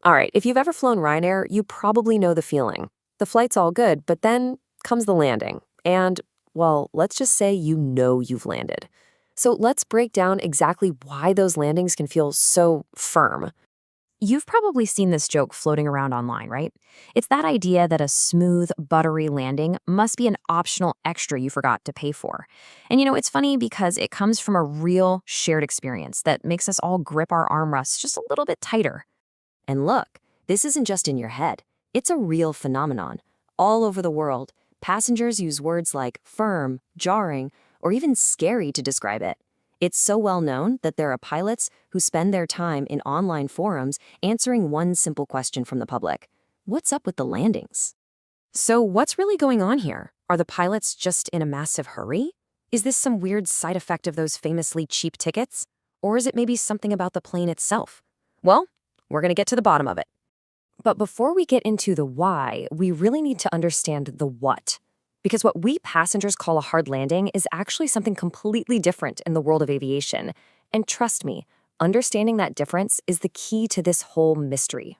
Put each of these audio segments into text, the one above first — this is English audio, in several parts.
All right, if you've ever flown Ryanair, you probably know the feeling. The flight's all good, but then comes the landing. And, well, let's just say you know you've landed. So let's break down exactly why those landings can feel so firm. You've probably seen this joke floating around online, right? It's that idea that a smooth, buttery landing must be an optional extra you forgot to pay for. And it's funny because it comes from a real shared experience that makes us all grip our armrests just a little bit tighter. And look, this isn't just in your head. It's a real phenomenon. All over the world, passengers use words like firm, jarring, or even scary to describe it. It's so well known that there are pilots who spend their time in online forums answering one simple question from the public. What's up with the landings? So what's really going on here? Are the pilots just in a massive hurry? Is this some weird side effect of those famously cheap tickets? Or is it maybe something about the plane itself? Well, we're going to get to the bottom of it. But before we get into the why, we really need to understand the what. Because what we passengers call a hard landing is actually something completely different in the world of aviation. And trust me, understanding that difference is the key to this whole mystery.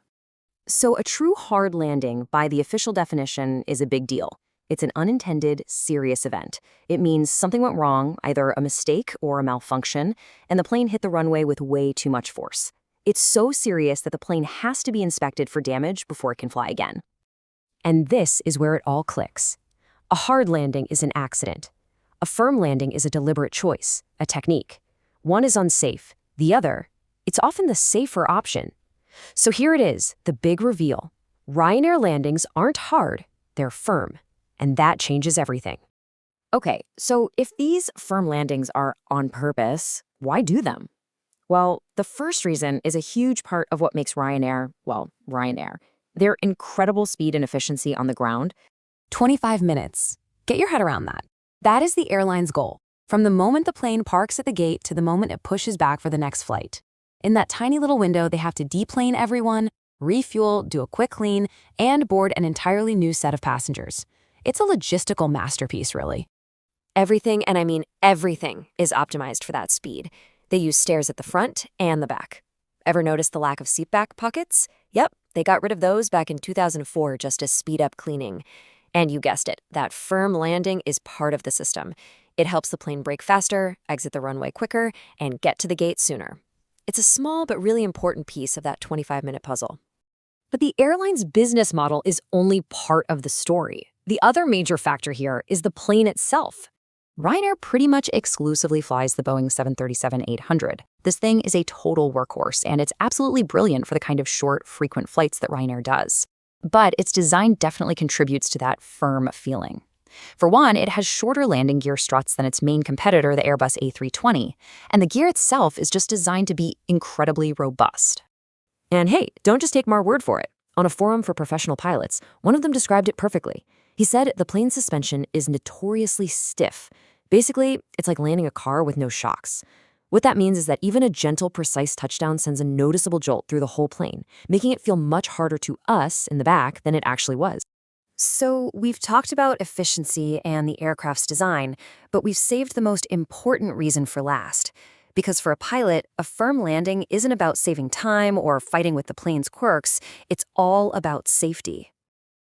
So a true hard landing, by the official definition, is a big deal. It's an unintended, serious event. It means something went wrong, either a mistake or a malfunction, and the plane hit the runway with way too much force. It's so serious that the plane has to be inspected for damage before it can fly again. And this is where it all clicks. A hard landing is an accident. A firm landing is a deliberate choice, a technique. One is unsafe. The other, it's often the safer option. So here it is, the big reveal. Ryanair landings aren't hard, they're firm. And that changes everything. Okay, so if these firm landings are on purpose, why do them? Well, the first reason is a huge part of what makes Ryanair, well, Ryanair. Their incredible speed and efficiency on the ground. 25 minutes. Get your head around that. That is the airline's goal, from the moment the plane parks at the gate to the moment it pushes back for the next flight. In that tiny little window, they have to deplane everyone, refuel, do a quick clean, and board an entirely new set of passengers. It's a logistical masterpiece, really. Everything, and I mean everything, is optimized for that speed. They use stairs at the front and the back. Ever notice the lack of seatback pockets? Yep, they got rid of those back in 2004 just to speed up cleaning. And you guessed it, that firm landing is part of the system. It helps the plane brake faster, exit the runway quicker, and get to the gate sooner. It's a small but really important piece of that 25-minute puzzle. But the airline's business model is only part of the story. The other major factor here is the plane itself. Ryanair pretty much exclusively flies the Boeing 737-800. This thing is a total workhorse, and it's absolutely brilliant for the kind of short, frequent flights that Ryanair does. But its design definitely contributes to that firm feeling. For one, it has shorter landing gear struts than its main competitor, the Airbus A320, and the gear itself is just designed to be incredibly robust. And hey, don't just take my word for it. On a forum for professional pilots, one of them described it perfectly. He said the plane's suspension is notoriously stiff. Basically, it's like landing a car with no shocks. What that means is that even a gentle, precise touchdown sends a noticeable jolt through the whole plane, making it feel much harder to us in the back than it actually was. So we've talked about efficiency and the aircraft's design, but we've saved the most important reason for last. Because for a pilot, a firm landing isn't about saving time or fighting with the plane's quirks, it's all about safety.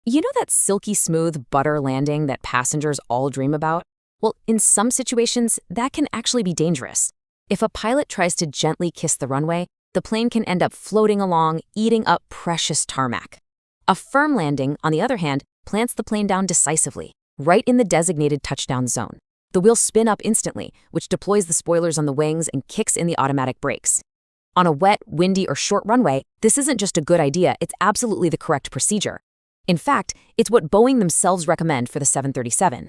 You know that silky smooth butter landing that passengers all dream about? Well, in some situations, that can actually be dangerous. If a pilot tries to gently kiss the runway, the plane can end up floating along, eating up precious tarmac. A firm landing, on the other hand, plants the plane down decisively, right in the designated touchdown zone. The wheels spin up instantly, which deploys the spoilers on the wings and kicks in the automatic brakes. On a wet, windy, or short runway, this isn't just a good idea, it's absolutely the correct procedure. In fact, it's what Boeing themselves recommend for the 737.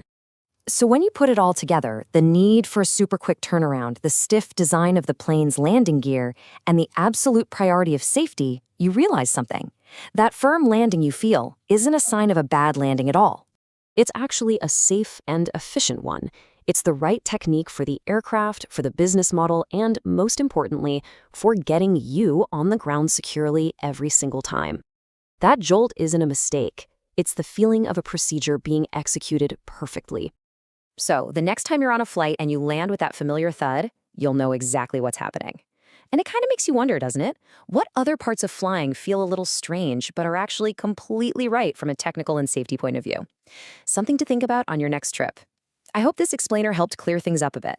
So when you put it all together, the need for a super quick turnaround, the stiff design of the plane's landing gear, and the absolute priority of safety, you realize something. That firm landing you feel isn't a sign of a bad landing at all. It's actually a safe and efficient one. It's the right technique for the aircraft, for the business model, and most importantly, for getting you on the ground securely every single time. That jolt isn't a mistake. It's the feeling of a procedure being executed perfectly. So the next time you're on a flight and you land with that familiar thud, you'll know exactly what's happening. And it kind of makes you wonder, doesn't it? What other parts of flying feel a little strange, but are actually completely right from a technical and safety point of view? Something to think about on your next trip. I hope this explainer helped clear things up a bit.